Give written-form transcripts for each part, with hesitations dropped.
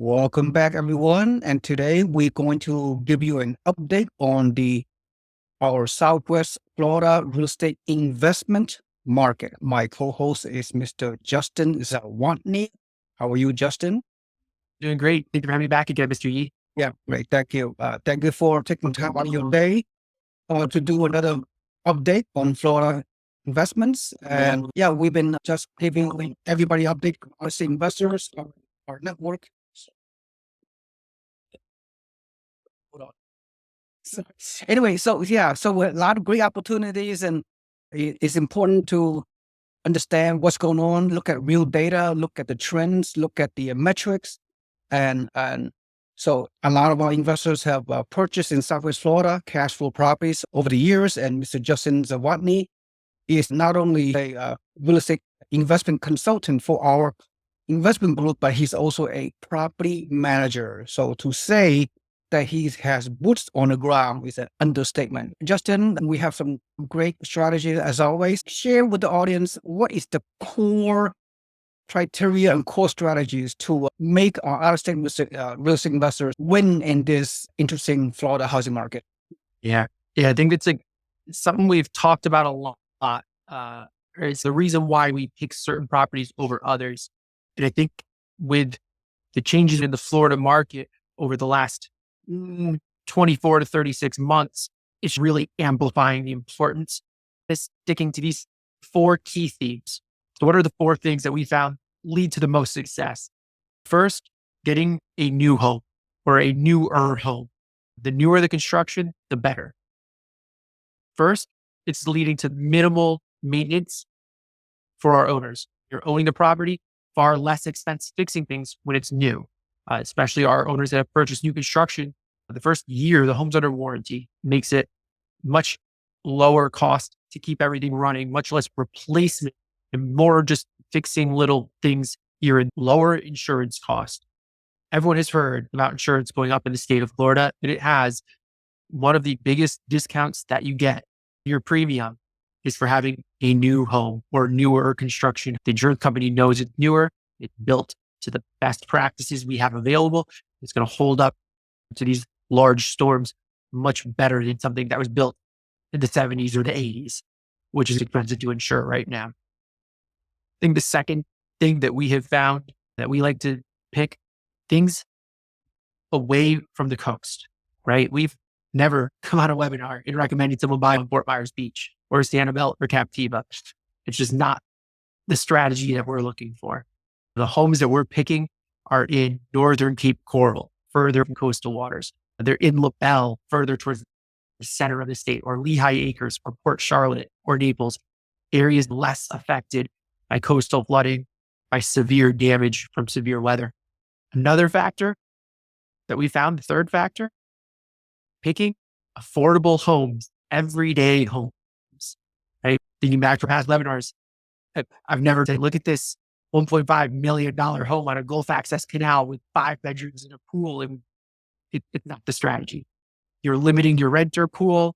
Welcome back, everyone. And today we're going to give you an update on our Southwest Florida real estate investment market. My co-host is Mr. Justin Zawodny. How are you, Justin? Doing great. Thank you for having me back again, Mr. Yi. Yeah, great. Thank you. Thank you for taking time out of your day to do another update on Florida investments. And yeah, we've been just giving everybody update, honestly, investors, our network. Hold on. So, anyway, so a lot of great opportunities, and it's important to understand what's going on. Look at real data, look at the trends, look at the metrics, and so a lot of our investors have purchased in Southwest Florida cash flow properties over the years. And Mr. Justin Zawodny is not only a real estate investment consultant for our investment group, but he's also a property manager. So to say that he has boots on the ground is an understatement. Justin, we have some great strategies as always. Share with the audience what is the core criteria and core strategies to make our out-of-state real estate investors win in this interesting Florida housing market. Yeah. I think it's something we've talked about a lot. It's the reason why we pick certain properties over others. And I think with the changes in the Florida market over the last 24 to 36 months, it's really amplifying the importance of sticking to these four key themes. So what are the four things that we found lead to the most success? First, getting a new home or a newer home. The newer the construction, the better. First, it's leading to minimal maintenance for our owners. You're owning the property, far less expense fixing things when it's new, especially our owners that have purchased new construction. The first year, the home's under warranty makes it much lower cost to keep everything running, much less replacement and more just fixing little things here in lower insurance cost. Everyone has heard about insurance going up in the state of Florida, and it has. One of the biggest discounts that you get, your premium, is for having a new home or newer construction. The insurance company knows it's newer, it's built to the best practices we have available. It's going to hold up to these large storms much better than something that was built in the 70s or the 80s, which is expensive to insure right now. I think the second thing that we have found that we like to pick things away from the coast, right? We've never come on a webinar and recommending someone buy on Fort Myers Beach or Sanibel or Captiva. It's just not the strategy that we're looking for. The homes that we're picking are in northern Cape Coral, further from coastal waters. They're in LaBelle, further towards the center of the state, or Lehigh Acres, or Port Charlotte, or Naples, areas less affected by coastal flooding, by severe damage from severe weather. Another factor that we found, the third factor, picking affordable homes, everyday homes, right? Thinking back to past webinars, I've never said, look at this $1.5 million home on a Gulf access canal with 5 bedrooms and a pool. And it's not the strategy. You're limiting your renter pool.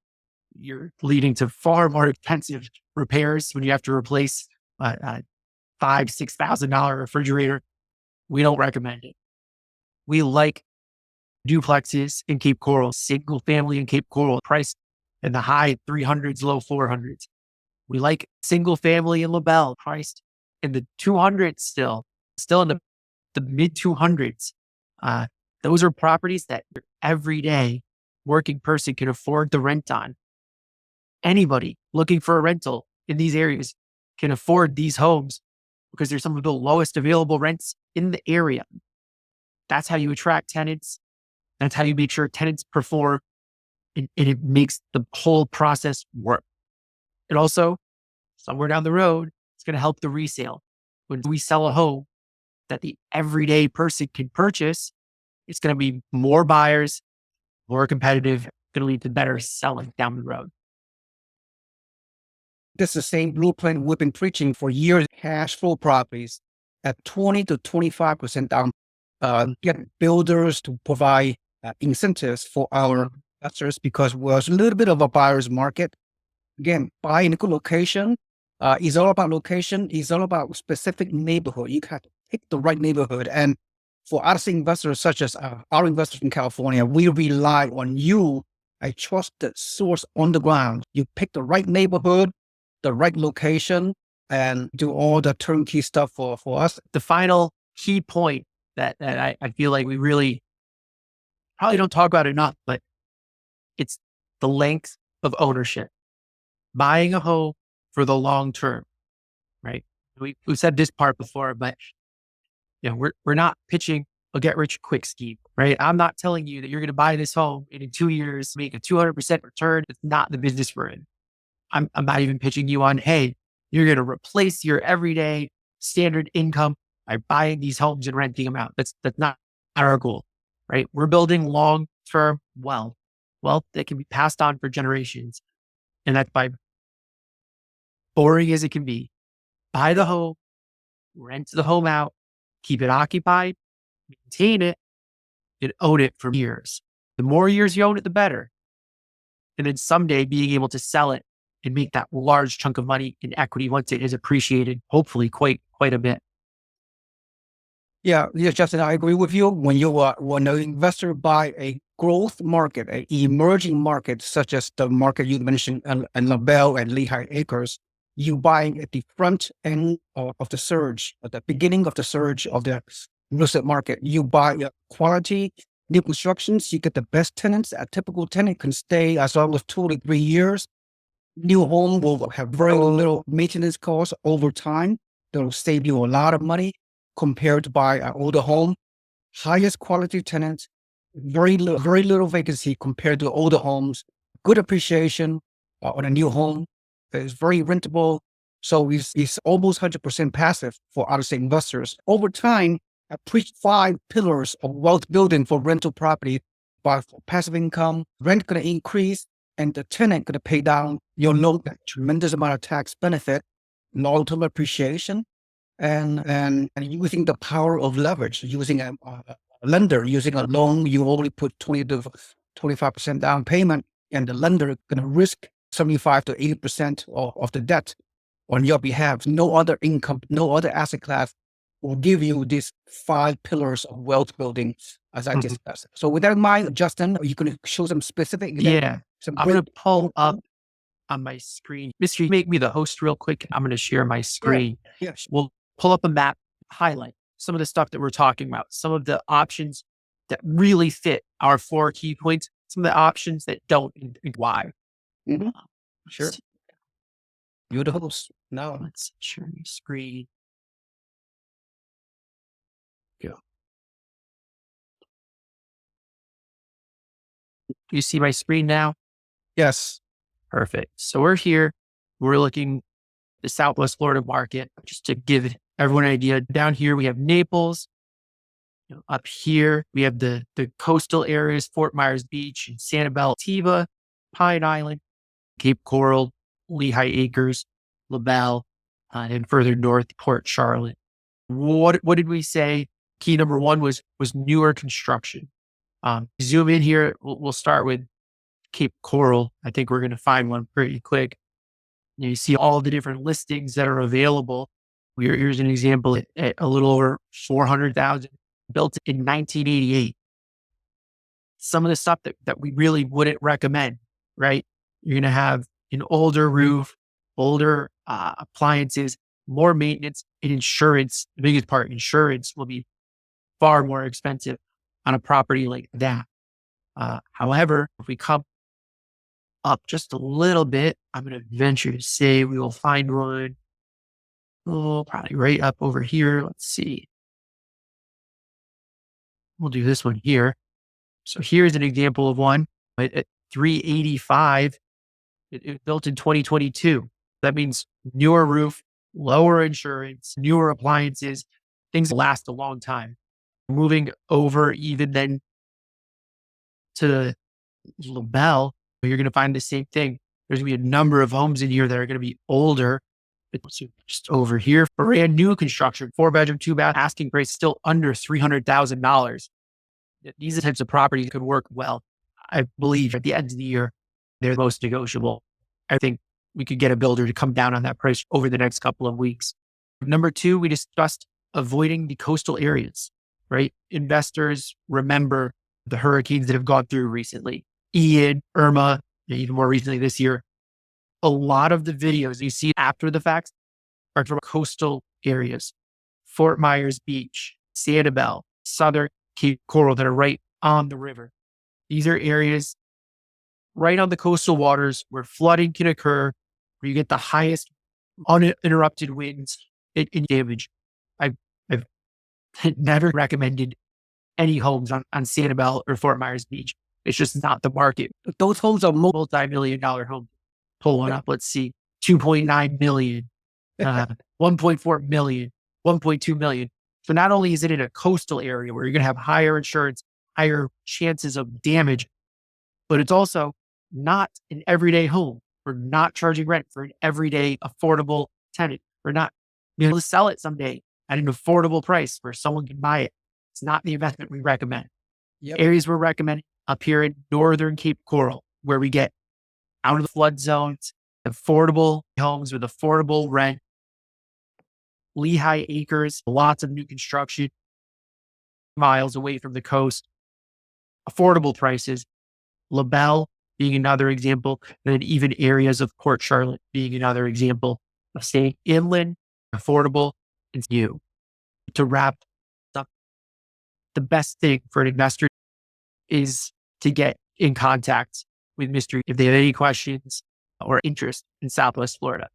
You're leading to far more expensive repairs when you have to replace a $5,000-$6,000 refrigerator. We don't recommend it. We like duplexes in Cape Coral, single family in Cape Coral, priced in the high 300s, low 400s. We like single family in LaBelle, priced in the 200s still in the mid 200s. Those are properties that your everyday working person can afford the rent on. Anybody looking for a rental in these areas can afford these homes because they're some of the lowest available rents in the area. That's how you attract tenants. That's how you make sure tenants perform, and it makes the whole process work. And also, somewhere down the road, it's going to help the resale. When we sell a home that the everyday person can purchase, it's going to be more buyers, more competitive, going to lead to better selling down the road. This is the same blueprint we've been preaching for years. Cash flow properties at 20 to 25% down. Get builders to provide incentives for our investors because we're a little bit of a buyer's market. Again, buying a good location is all about location. It's all about specific neighborhood. You have to pick the right neighborhood. And for out-of-state investors, such as our investors in California, we rely on you, a trusted source on the ground. You pick the right neighborhood, the right location, and do all the turnkey stuff for us. The final key point that I feel like we really probably don't talk about enough, but it's the length of ownership. Buying a home for the long term, right? We've said this part before, but we're not pitching a get rich quick scheme, right? I'm not telling you that you're going to buy this home and in 2 years make a 200% return. It's not the business we're in. I'm not even pitching you on, hey, you're going to replace your everyday standard income by buying these homes and renting them out. That's not our goal, right? We're building long-term wealth that can be passed on for generations. And that's by, boring as it can be, buy the home, rent the home out, keep it occupied, maintain it, and own it for years. The more years you own it, the better. And then someday being able to sell it and make that large chunk of money in equity once it is appreciated, hopefully quite a bit. Yeah, Justin, I agree with you. When an investor buy a growth market, an emerging market, such as the market you mentioned, and LaBelle and Lehigh Acres, you buying at the front end of the surge, at the beginning of the surge of the real estate market. You buy quality new constructions. You get the best tenants. A typical tenant can stay as long as 2 to 3 years. New home will have very little maintenance costs over time. They'll save you a lot of money compared to buy an older home. Highest quality tenants, very little vacancy compared to older homes. Good appreciation on a new home. It's very rentable. So it's almost 100% passive for out-of-state investors. Over time, I preach 5 pillars of wealth building for rental property. But for passive income, rent going to increase, and the tenant going to pay down your loan. Tremendous amount of tax benefit, long-term appreciation, and using the power of leverage, using a lender, using a loan. You only put 20 to 25% down payment, and the lender going to risk 75 to 80% of the debt on your behalf. No other income, no other asset class will give you these 5 pillars of wealth building, as I discussed. So with that in mind, Justin, you can show some specific. Yeah, I'm going to pull up on my screen. Mister, make me the host real quick. I'm going to share my screen. Yeah. We'll pull up a map, highlight some of the stuff that we're talking about, some of the options that really fit our 4 key points, some of the options that don't, and why. Mm-hmm. Sure. You're the host. Now let's share my screen. Go. Do you see my screen now? Yes. Perfect. So we're here. We're looking at the Southwest Florida market. Just to give everyone an idea, down here we have Naples. Up here we have the coastal areas: Fort Myers Beach, and Sanibel, Tiva, Pine Island, Cape Coral, Lehigh Acres, LaBelle, and further north, Port Charlotte. What did we say? Key number 1 was newer construction. Zoom in here. We'll start with Cape Coral. I think we're going to find one pretty quick. You see all the different listings that are available. Here's an example at a little over 400,000, built in 1988. Some of the stuff that we really wouldn't recommend, right? You're going to have an older roof, older appliances, more maintenance, and insurance. The biggest part, insurance will be far more expensive on a property like that. However, if we come up just a little bit, I'm going to venture to say we will find one. Oh, probably right up over here. Let's see. We'll do this one here. So here's an example of one at 385. It was built in 2022. That means newer roof, lower insurance, newer appliances, things that last a long time. Moving over even then to LaBelle, you're going to find the same thing. There's going to be a number of homes in here that are going to be older. Just over here, brand new construction, 4-bedroom, 2-bath, asking price still under $300,000. These are the types of properties that could work well. I believe at the end of the year, they're the most negotiable. I think we could get a builder to come down on that price over the next couple of weeks. Number 2, we discussed avoiding the coastal areas, right? Investors remember the hurricanes that have gone through recently, Ian, Irma, and even more recently this year. A lot of the videos you see after the fact are from coastal areas, Fort Myers Beach, Sanibel, Southern Cape Coral that are right on the river. These are areas right on the coastal waters where flooding can occur, where you get the highest uninterrupted winds and damage. I've, I've never recommended any homes on Sanibel or Fort Myers Beach. It's just not the market. Those homes are Multi-million dollar homes. Pull one up. Let's see. 2.9 million, 1.4 million, 1.2 million. So not only is it in a coastal area where you're going to have higher insurance, higher chances of damage, but it's also not an everyday home. We're not charging rent for an everyday affordable tenant. We're not being able to sell it someday at an affordable price where someone can buy it. It's not the investment we recommend. Yep. Areas we're recommending up here in northern Cape Coral, where we get out of the flood zones, affordable homes with affordable rent, Lehigh Acres, lots of new construction, miles away from the coast, affordable prices. LaBelle being another example, and then even areas of Port Charlotte being another example of staying inland, affordable, and new. To wrap up, the best thing for an investor is to get in contact with Mr. if they have any questions or interest in Southwest Florida.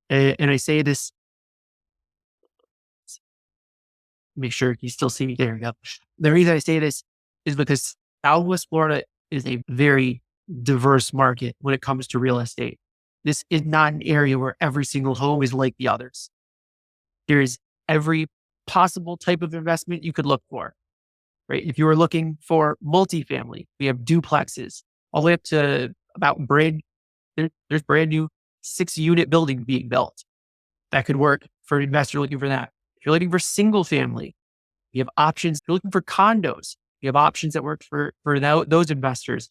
And I say this, make sure you still see me. There we go. The reason I say this is because Southwest Florida is a very diverse market when it comes to real estate. This is not an area where every single home is like the others. There's every possible type of investment you could look for, right? If you were looking for multifamily, we have duplexes all the way up to about there's brand new 6-unit building being built. That could work for an investor looking for that. If you're looking for single family, you have options. If you're looking for condos, you have options that work for those investors.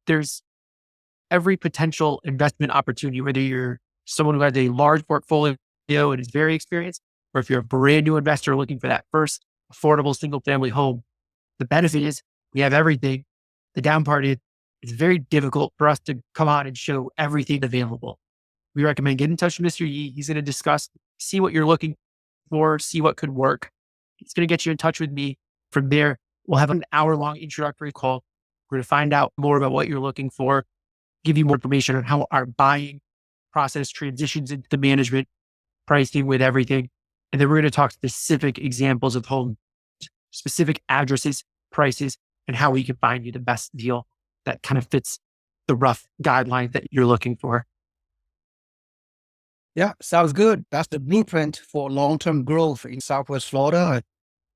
There's every potential investment opportunity, whether you're someone who has a large portfolio and is very experienced, or if you're a brand new investor looking for that first affordable single family home. The benefit is we have everything. The down part is it's very difficult for us to come out and show everything available. We recommend get in touch with Mr. Yee. He's going to discuss, see what you're looking for, see what could work. He's going to get you in touch with me. From there, we'll have an hour-long introductory call. We're going to find out more about what you're looking for, give you more information on how our buying process transitions into the management, pricing with everything. And then we're going to talk specific examples of homes, specific addresses, prices, and how we can find you the best deal that kind of fits the rough guidelines that you're looking for. Yeah, sounds good. That's the blueprint for long-term growth in Southwest Florida.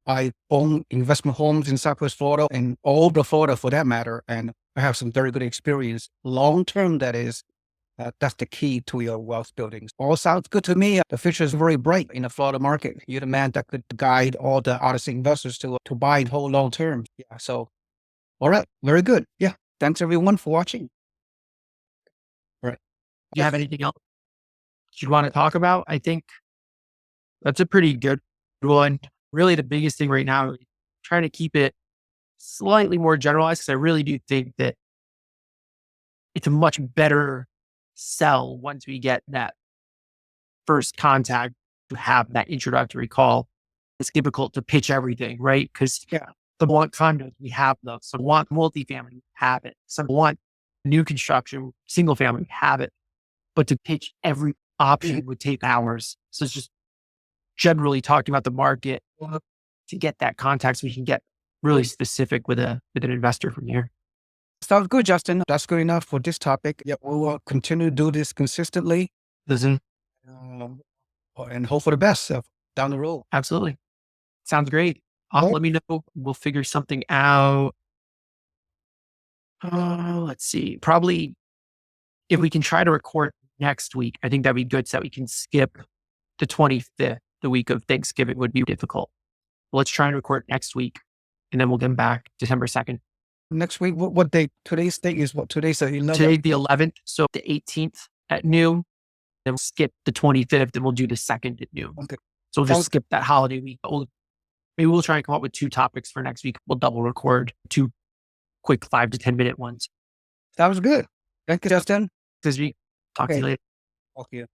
I own investment homes in Southwest Florida and all of Florida for that matter. And I have some very good experience. Long-term, that is, that's the key to your wealth building. All sounds good to me. The future is very bright in the Florida market. You're the man that could guide all the honest investors to buy and hold long-term. Yeah, so, all right, very good. Yeah, thanks everyone for watching. All right. Do you have anything else you'd want to talk about? I think that's a pretty good one. Really, the biggest thing right now is trying to keep it slightly more generalized because I really do think that it's a much better sell once we get that first contact to have that introductory call. It's difficult to pitch everything, right? Because some want condos, we have those. Some want multifamily, we have it. Some want new construction, single family, we have it. But to pitch every option would take hours. So it's just generally talking about the market to get that contact so we can get really specific with an investor from here. Sounds good, Justin. That's good enough for this topic. Yeah, we will continue to do this consistently. Listen, and hope for the best down the road. Absolutely. Sounds great. Let me know. We'll figure something out. Let's see. Probably if we can try to record next week, I think that'd be good so that we can skip the 25th, the week of Thanksgiving would be difficult. Let's try and record next week and then we'll get back December 2nd. Next week, what day? Today's date is what? Today's the 11th? Today's the 11th. So the 18th at noon, then we'll skip the 25th and we'll do the 2nd at noon. Okay. So we'll just skip that holiday week. Maybe we'll try and come up with 2 topics for next week. We'll double record 2 quick 5 to 10-minute ones That was good. Thank you, Justin. this week. Talk to you Okay. later. Talk to you.